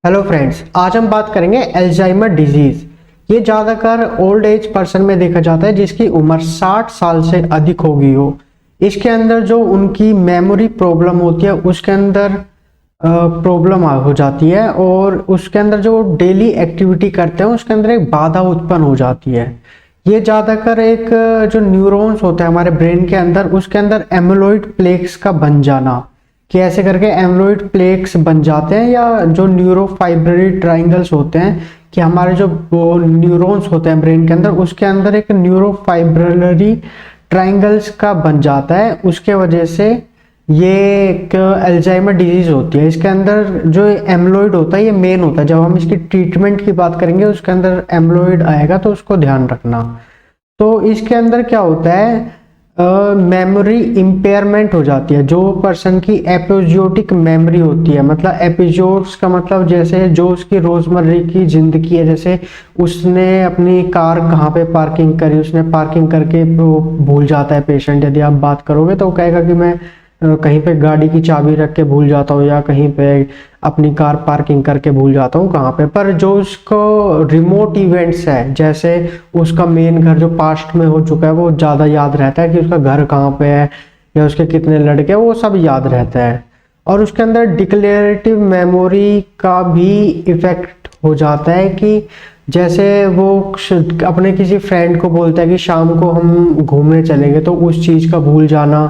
Hello friends, आज हम बात करेंगे अल्जाइमर डिजीज। ये ज़्यादातर ओल्ड एज पर्सन में देखा जाता है जिसकी उम्र 60 साल से अधिक हो गई हो। इसके अंदर जो उनकी मेमोरी प्रॉब्लम होती है उसके अंदर प्रॉब्लम हो जाती है और उसके अंदर जो डेली एक्टिविटी करते हैं उसके अंदर एक बाधा उत्पन्न हो जाती है। ये ज़्यादातर एक जो न्यूरॉन्स होते हैं हमारे ब्रेन के अंदर उसके अंदर एमिलोइड प्लेक्स का बन जाना, कि ऐसे करके एमिलोइड प्लेक्स बन जाते हैं, या जो न्यूरोफाइब्रिल ट्राइंगल्स होते हैं कि हमारे जो न्यूरॉन्स होते हैं ब्रेन के अंदर उसके अंदर एक न्यूरोफाइब्रिलरी ट्राइंगल्स का बन जाता है। उसके वजह से ये एक अल्जाइमर डिजीज होती है। इसके अंदर जो एमिलोइड होता है ये मेन होता है। जब हम इसकी ट्रीटमेंट की बात करेंगे उसके अंदर एमिलोइड आएगा तो उसको ध्यान रखना। तो इसके अंदर क्या होता है, मेमोरी इम्पेयरमेंट हो जाती है। जो पर्सन की एपिजोडिक मेमोरी होती है, मतलब एपिजोड्स का मतलब जैसे जो उसकी रोजमर्रा की जिंदगी है, जैसे उसने अपनी कार कहाँ पे पार्किंग करी, उसने पार्किंग करके वो भूल जाता है पेशेंट। यदि आप बात करोगे तो वो कहेगा कि मैं कहीं पे गाड़ी की चाबी रख के भूल जाता हूँ या कहीं पे अपनी कार पार्किंग करके भूल जाता हूँ कहाँ पे। पर जो उसको रिमोट इवेंट्स है, जैसे उसका मेन घर जो पास्ट में हो चुका है वो ज़्यादा याद रहता है कि उसका घर कहाँ पे है या उसके कितने लड़के, वो सब याद रहता है। और उसके अंदर डिक्लेरेटिव मेमोरी का भी इफेक्ट हो जाता है कि जैसे वो अपने किसी फ्रेंड को बोलता है कि शाम को हम घूमने चलेंगे तो उस चीज़ का भूल जाना,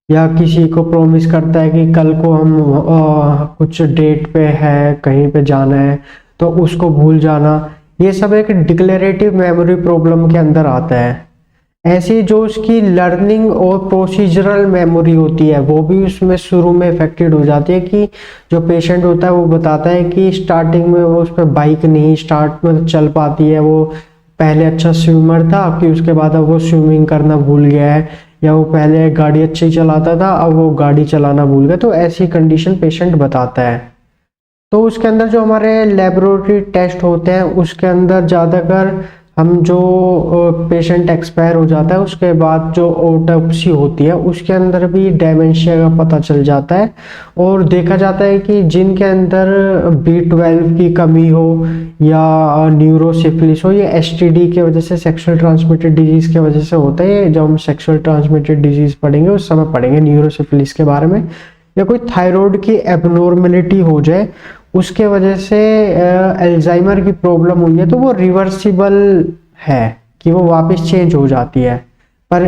या किसी को प्रॉमिस करता है कि कल को हम कुछ डेट पे है, कहीं पे जाना है, तो उसको भूल जाना। ये सब एक डिक्लेरेटिव मेमोरी प्रॉब्लम के अंदर आता है। ऐसी जो उसकी लर्निंग और प्रोसीजरल मेमोरी होती है वो भी उसमें शुरू में इफेक्टेड हो जाती है। कि जो पेशेंट होता है वो बताता है कि स्टार्टिंग में वो उस पर बाइक नहीं स्टार्ट में चल पाती है, वो पहले अच्छा स्विमर था कि उसके बाद अब वो स्विमिंग करना भूल गया है, या वो पहले गाड़ी अच्छी चलाता था अब वो गाड़ी चलाना भूल गया। तो ऐसी कंडीशन पेशेंट बताता है। तो उसके अंदर जो हमारे लेबोरेटरी टेस्ट होते हैं उसके अंदर ज़्यादातर हम जो पेशेंट एक्सपायर हो जाता है उसके बाद जो ऑटोप्सी होती है उसके अंदर भी डेमेंशिया का पता चल जाता है। और देखा जाता है कि जिनके अंदर B12 की कमी हो या न्यूरोसिफिलिस हो, ये STD की वजह से, सेक्सुअल ट्रांसमिटेड डिजीज की वजह से होता है। जब हम सेक्सुअल ट्रांसमिटेड डिजीज पढ़ेंगे उस समय पढ़ेंगे न्यूरोसिफिलिस के बारे में। या कोई थायराइड की एबनॉर्मेलिटी हो जाए उसके वजह से अल्जाइमर की प्रॉब्लम हुई है तो वो रिवर्सिबल है कि वो वापस चेंज हो जाती है। पर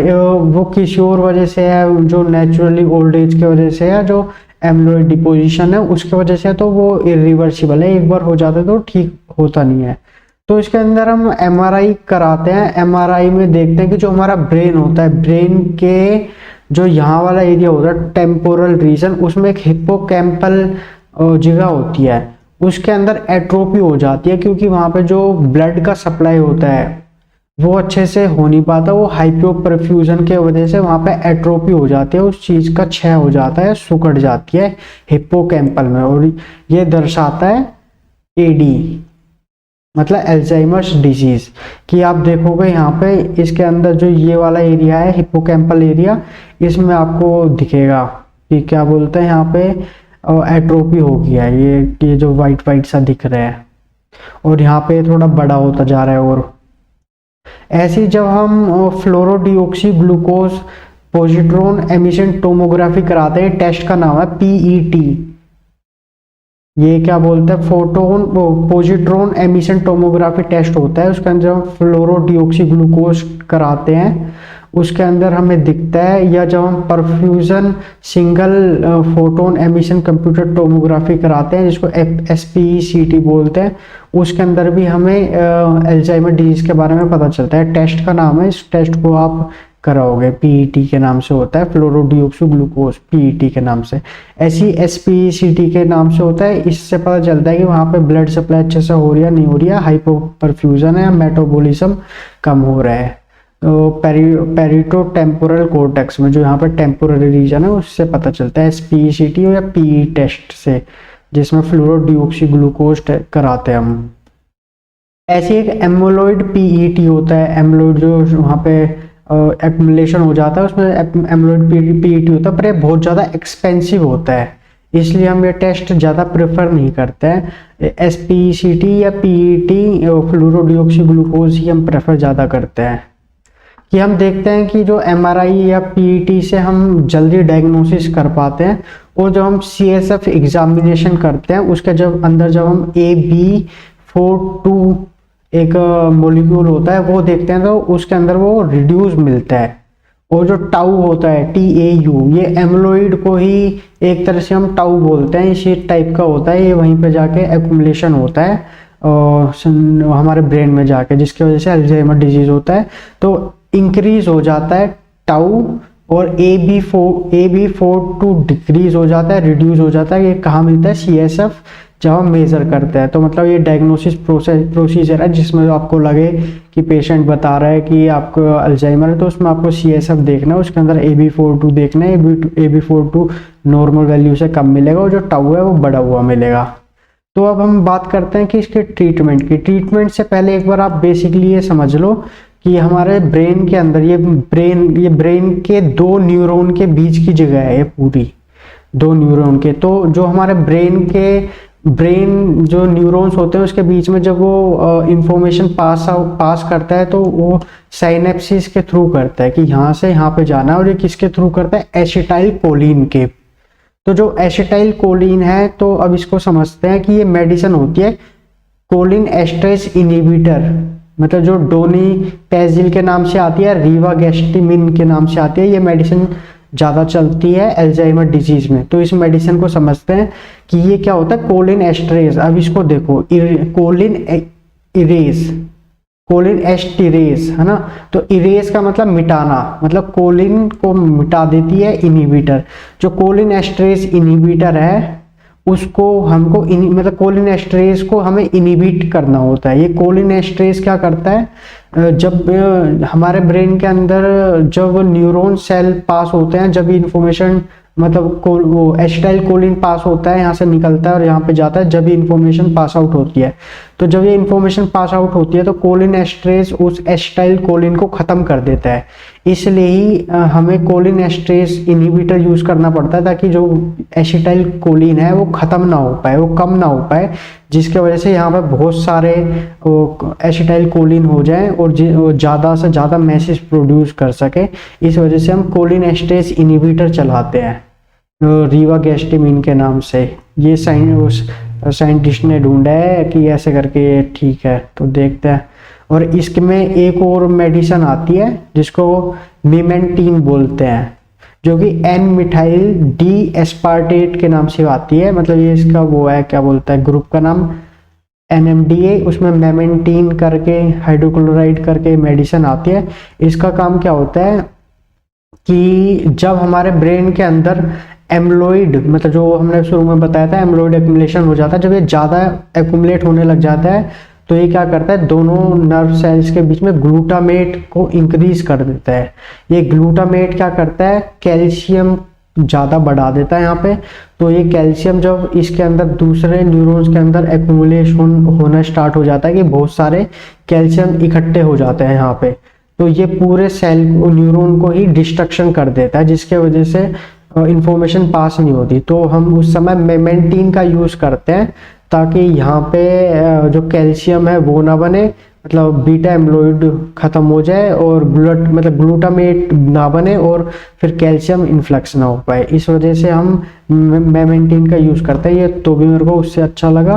वो किसी और वजह से है, जो नेचुरली ओल्ड एज की वजह से है, जो एमिलोइड डिपोजिशन है उसके वजह से, तो वो इरिवर्सिबल है। एक बार हो जाता है तो ठीक होता नहीं है। तो इसके अंदर हम MRI कराते हैं। MRI में देखते हैं कि जो हमारा ब्रेन होता है, ब्रेन के जो यहाँ वाला एरिया होता है टेम्पोरल रीजन, उसमें एक हिप्पोकैम्पल जगह होती है, उसके अंदर एट्रोपी हो जाती है। क्योंकि वहाँ पे जो ब्लड का सप्लाई होता है वो अच्छे से हो नहीं पाता, वो हाइपोपरफ्यूजन के वजह से वहाँ पे एट्रोपी हो जाती है, उस चीज़ का क्षय हो जाता है, सुकड़ जाती है हिप्पोकैम्पल में। और ये दर्शाता है AD, मतलब अल्जाइमर्स डिजीज। कि आप देखोगे यहाँ पे इसके अंदर जो ये वाला एरिया है हिप्पोकैम्पल एरिया, इसमें आपको दिखेगा कि क्या बोलते हैं यहाँ पे एट्रोपी हो गया है। ये जो वाइट वाइट सा दिख रहा है और यहाँ पे थोड़ा बड़ा होता जा रहा है। और ऐसे जब हम फ्लोरोडिऑक्सी ग्लूकोज पॉजिट्रॉन एमिशन टोमोग्राफी कराते हैं, टेस्ट का नाम है PET। ये क्या बोलते हैं, photon positron emission tomography test होता है। उसके अंदर हम फ्लोरोडिऑक्सी ग्लूकोज कराते हैं, उसके अंदर हमें दिखता है। या जब हम perfusion single photon emission computer tomography कराते हैं जिसको SPECT बोलते हैं, उसके अंदर भी हमें अल्जाइमर डिजीज के बारे में पता चलता है। टेस्ट का नाम है, इस टेस्ट को आप कराओगे, PET के नाम से होता है, फ्लोरोडिऑक्सी ग्लूकोज PET के नाम से। ऐसी SPECT के नाम से होता है। इससे पता चलता है कि वहाँ पे ब्लड सप्लाई अच्छे से हो रही है नहीं हो रही है, हाइपोपरफ्यूजन है, मेटाबॉलिज्म कम हो रहा है। तो पेरिटो टेम्पोरल कोर्टेक्स में जो यहाँ पर टेम्पोररी रीजन है उससे पता चलता है SPECT या PE टेस्ट से, जिसमें फ्लोरोडिऑक्सी ग्लूकोज कराते हैं हम। ऐसी एक एमिलोइड PET होता है। एमिलोइड जो वहाँ पे एक्युमुलेशन हो जाता है उसमें एमिलोइड PET होता है, पर ये बहुत ज़्यादा एक्सपेंसिव होता है। इसलिए हम ये टेस्ट ज़्यादा प्रेफर नहीं करते हैं। SPECT या PET फ्लूरोडिऑक्सी ग्लूकोज ही हम प्रेफर ज़्यादा करते हैं। कि हम देखते हैं कि जो MRI या PET से हम जल्दी डायग्नोसिस कर पाते हैं, और जब हम CSF एग्जामिनेशन करते हैं उसके जब हम AB42 एक मोलिक्यूल होता है वो देखते हैं, तो उसके अंदर वो रिड्यूस मिलता है। और जो टाउ होता है TAU, ये एमलोइड को ही एक तरह से हम टाउ बोलते हैं, इसी टाइप का होता है। ये वहीं पे जाके एक्युमुलेशन होता है हमारे ब्रेन में जाके, जिसकी वजह से अल्जाइमर डिजीज होता है। तो इंक्रीज हो जाता है टाउ, और AB42 डिक्रीज हो जाता है, रिड्यूस हो जाता है। ये कहाँ मिलता है? CSF, जब हम मेजर करते हैं। तो मतलब ये डायग्नोसिस प्रोसीजर है जिसमें आपको लगे कि पेशेंट बता रहा है कि आपको अल्जाइमर है, तो उसमें आपको CSF देखना है, उसके अंदर AB42 देखना है। AB42 नॉर्मल वैल्यू से कम मिलेगा, और जो टाउ है वो बढ़ा हुआ मिलेगा। तो अब हम बात करते हैं कि इसके ट्रीटमेंट की। ट्रीटमेंट से पहले एक बार आप बेसिकली ये समझ लो कि हमारे ब्रेन के अंदर ये ब्रेन के 2 न्यूरॉन के बीच की जगह है, ये पूरी 2 न्यूरॉन के। तो जो हमारे ब्रेन जो न्यूरॉन्स होते हैं उसके बीच में जब वो इंफॉर्मेशन पास करता है, तो वो साइनेप्सिस के थ्रू करता है कि यहाँ से यहाँ पे जाना है। और ये किसके थ्रू करता है? एसिटाइल कोलिन के। तो जो एसिटाइल कोलिन है, तो अब इसको समझते हैं कि ये मेडिसिन होती है कोलिन एस्ट्रेज इनहिबिटर, मतलब जो डोनीपैजिल के नाम से आती है, रिवागेस्टिमिन के नाम से आती है। ये मेडिसिन ज़्यादा चलती है अल्जाइमर डिजीज में। तो इस मेडिसिन को समझते हैं कि ये क्या होता है, कोलिन एस्ट्रेज। अब इसको देखो, कोलिन एस्टिरेज है ना। तो इरेज का मतलब मिटाना, मतलब कोलिन को मिटा देती है इनहिबिटर। जो कोलिन एस्ट्रेज इनहिबिटर है उसको हमको मतलब कोलिन एस्ट्रेज को हमें इनहिबिट करना होता है। ये कोलिन एस्ट्रेज क्या करता है, जब हमारे ब्रेन के अंदर जब न्यूरॉन सेल पास होते हैं, जब इंफॉर्मेशन मतलब वो एसिटाइल कोलिन पास होता है, यहाँ से निकलता है और यहाँ पे जाता है, जब ये इंफॉर्मेशन पास आउट होती है। तो जब ये इंफॉर्मेशन पास आउट होती है तो कोलिन एस्ट्रेज उस एसिटाइल कोलिन को ख़त्म कर देता है। इसलिए ही हमें कोलिन एस्ट्रेज इनहिबिटर यूज़ करना पड़ता है, ताकि जो एसिटाइल कोलिन है वो ख़त्म ना हो पाए, वो कम ना हो पाए, जिसके वजह से यहाँ पर बहुत सारे एसिटाइल कोलिन हो जाए और ज़्यादा से ज़्यादा मैसेज प्रोड्यूस कर सके। इस वजह से हम कोलिन एस्ट्रेज इनहिबिटर चलाते हैं रिवागेस्टिमिन के नाम से। ये साइंटिस्ट ने ढूंढा है कि ऐसे करके ठीक है, तो देखते हैं। और इसमें एक और मेडिसिन आती है जिसको निमेंटीन बोलते हैं, जो कि N मिथाइल डी एस्पार्टेट के नाम से आती है। मतलब ये इसका वो है, क्या बोलता है, ग्रुप का नाम NMDA, उसमें मेमेंटीन करके हाइड्रोक्लोराइड करके मेडिसिन आती है। इसका काम क्या होता है कि जब हमारे ब्रेन के अंदर एमलोइड, मतलब जो हमने शुरू में बताया था, एमलोइड एक्यूमुलेशन हो जाता है, जब ये ज़्यादा एक्यूमुलेट होने लग जाता है तो ये क्या करता है, दोनों नर्व सेल्स के बीच में ग्लूटामेट को इंक्रीज कर देता है। ये ग्लूटामेट क्या करता है, कैल्शियम ज़्यादा बढ़ा देता है यहाँ पे। तो ये कैल्शियम जब इसके अंदर दूसरे न्यूरॉन्स के अंदर एक्यूमुलेशन होना स्टार्ट हो जाता है कि बहुत सारे कैल्शियम इकट्ठे हो जाते हैं यहाँ पे, तो ये पूरे सेल न्यूरॉन को ही डिस्ट्रक्शन कर देता है, जिसके वजह से इंफॉर्मेशन पास नहीं होती। तो हम उस समय मेमेंटीन का यूज़ करते हैं ताकि यहाँ पे जो कैल्शियम है वो ना बने, मतलब बीटा एमलोइड ख़त्म हो जाए और ग्लूटामेट ना बने और फिर कैल्शियम इन्फ्लक्स ना हो पाए। इस वजह से हम मेमेंटीन का यूज़ करते हैं। ये तो भी मेरे को उससे अच्छा लगा।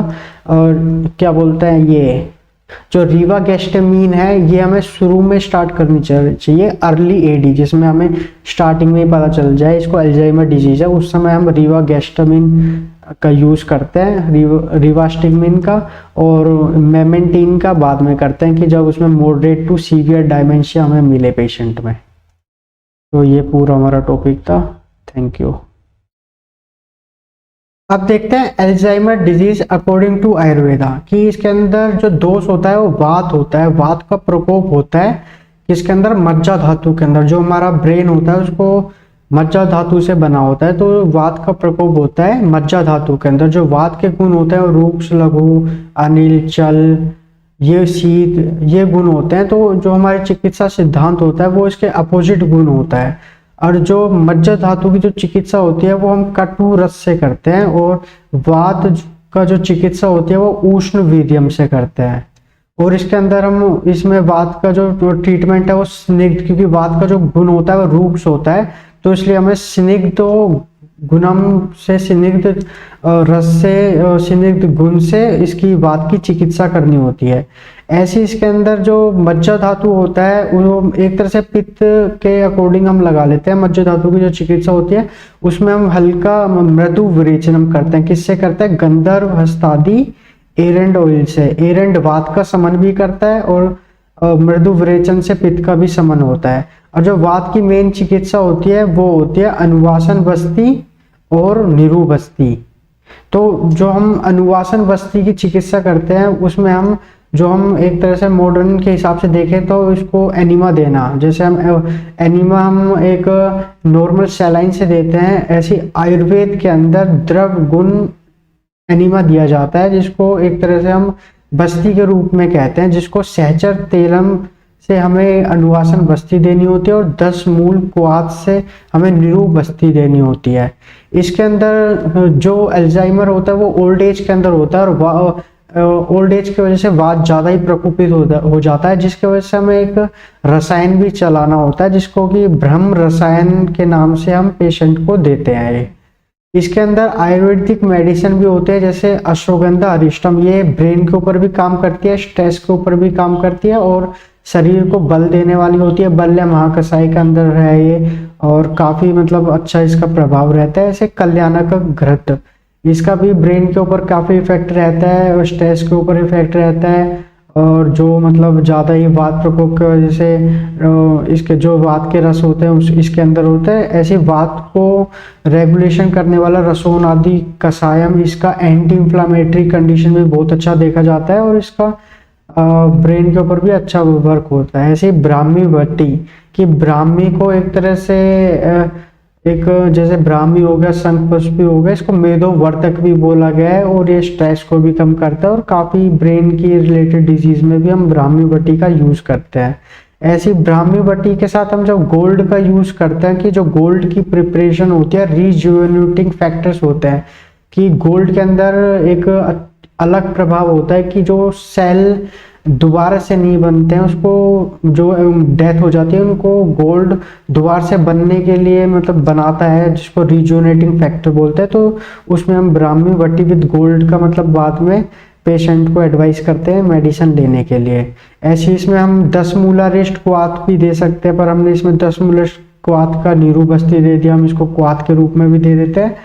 और क्या बोलते हैं, ये जो रिवागेस्टिमिन है ये हमें शुरू में स्टार्ट करनी चाहिए, अर्ली एडी, जिसमें हमें स्टार्टिंग में ही पता चल जाए इसको अल्जाइमर डिजीज है। उस समय हम रिवागेस्टिमिन का यूज़ करते हैं, रिवास्टिमिन का, और मेमेंटीन का बाद में करते हैं कि जब उसमें मॉडरेट टू सीवियर डायमेंशिया हमें मिले पेशेंट में। तो ये पूरा हमारा टॉपिक था। Thank you. अब देखते हैं Alzheimer disease according to Ayurveda, कि इसके अंदर जो दोष होता है वो वात होता है, वात का प्रकोप होता है। इसके अंदर मज्जा धातु के अंदर जो हमारा ब्रेन होता है उसको मज्जा धातु से बना होता है, तो वात का प्रकोप होता है मज्जा धातु के अंदर। जो वात के गुण होते हैं रूक्ष, लघु, अनिल, चल, ये शीत, ये गुण होते हैं। तो जो हमारे चिकित्सा सिद्धांत होता है वो इसके अपोजिट गुण होता है। और जो मज्जा धातु की जो चिकित्सा होती है वो हम कटु रस से करते हैं, और वात का जो चिकित्सा होती है वो उष्ण वीर्यम से करते हैं। और इसके अंदर हम इसमें वात का जो ट्रीटमेंट है वो स्निग्ध, क्योंकि वात का जो गुण होता है वो रूक्ष होता है, तो इसलिए हमें स्निग्ध गुणम से, स्निग्ध रस से, स्निग्ध गुण से इसकी वात की चिकित्सा करनी होती है। ऐसी इसके अंदर जो मज्जा धातु होता है वो एक तरह से पित्त के अकॉर्डिंग हम लगा लेते हैं। मज्जा धातु की जो चिकित्सा होती है उसमें हम हल्का मृदु विरेचनम करते हैं। किससे करते हैं? गंधर्व हस्तादि एरेंड ऑयल से। एरेंड वात का समन भी करता है और मृदु विरेचन से पित्त का भी समन होता है। और जो वात की मेन चिकित्सा होती है वो होती है अनुवासन बस्ती और निरू बस्ती। तो जो हम अनुवासन बस्ती की चिकित्सा करते हैं उसमें हम एक तरह से मॉडर्न के हिसाब से देखें तो इसको एनिमा देना, जैसे हम एनिमा हम एक नॉर्मल सैलाइन से देते हैं, ऐसी आयुर्वेद के अंदर द्रव गुण एनिमा दिया जाता है, जिसको एक तरह से हम बस्ती के रूप में कहते हैं, जिसको सहचर तेलम से हमें अनुवासन बस्ती देनी होती है और 10 मूल क्वाथ से हमें निरू बस्ती देनी होती है। इसके अंदर जो अल्जाइमर होता है वो ओल्ड एज के अंदर होता है, और ओल्ड एज की वजह से वात ज़्यादा ही प्रकोपित हो जाता है, जिसकी वजह से हमें एक रसायन भी चलाना होता है, जिसको कि भ्रम रसायन के नाम से हम पेशेंट को देते हैं। इसके अंदर आयुर्वेदिक मेडिसिन भी होते हैं, जैसे अश्वगंधा अरिष्टम, ये ब्रेन के ऊपर भी काम करती है, स्ट्रेस के ऊपर भी काम करती है और शरीर को बल देने वाली होती है। बल्य महाकसाई के अंदर है ये, और काफ़ी मतलब अच्छा इसका प्रभाव रहता है। ऐसे कल्याणक घृत, इसका भी ब्रेन के ऊपर काफ़ी इफेक्ट रहता है और स्ट्रेस के ऊपर इफेक्ट रहता है, और जो मतलब ज़्यादा ही वात प्रकोप की वजह से इसके जो वात के रस होते हैं इसके अंदर होते हैं। ऐसे वात को रेगुलेशन करने वाला रसोन आदि कषायम, इसका एंटी इंफ्लामेटरी कंडीशन में बहुत अच्छा देखा जाता है और इसका ब्रेन के ऊपर भी अच्छा वर्क होता है। ऐसे ब्राह्मी बट्टी, कि ब्राह्मी को एक तरह से एक जैसे ब्राह्मी हो गया, शंखपुष्पी हो गया, इसको मेदोवर्तक भी बोला गया है और ये स्ट्रेस को भी कम करता है और काफ़ी ब्रेन की रिलेटेड डिजीज में भी हम ब्राह्मी बट्टी का यूज़ करते हैं। ऐसी ब्राह्मी बट्टी के साथ हम जब गोल्ड का यूज़ करते हैं, कि जो गोल्ड की प्रिपरेशन होती है, रिजुवेनेटिंग फैक्टर्स होते हैं, कि गोल्ड के अंदर एक अलग प्रभाव होता है कि जो सेल दोबारा से नहीं बनते हैं, उसको जो डेथ हो जाती है उनको गोल्ड दोबारा से बनने के लिए मतलब बनाता है, जिसको रिजुवेनेटिंग फैक्टर बोलते हैं। तो उसमें हम ब्राह्मी बट्टी विद गोल्ड का मतलब बाद में पेशेंट को एडवाइस करते हैं मेडिसिन लेने के लिए। ऐसे इसमें हम 10 मूलारिष्ट क्वाथ भी दे सकते हैं, पर हमने इसमें 10 मूलारिष्ट क्वाथ का नीरू बस्ती दे दिया, हम इसको क्वाथ के रूप में भी दे देते हैं,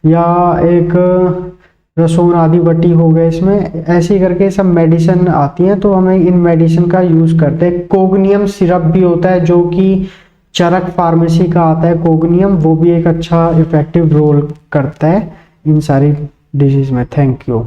या एक रसोन आदि बट्टी हो गए इसमें। ऐसे करके सब मेडिसिन आती हैं, तो हमें इन मेडिसिन का यूज़ करते हैं। कोग्नियम सिरप भी होता है जो कि चरक फार्मेसी का आता है कोग्नियम, वो भी एक अच्छा इफेक्टिव रोल करता है इन सारी डिजीज में। Thank you.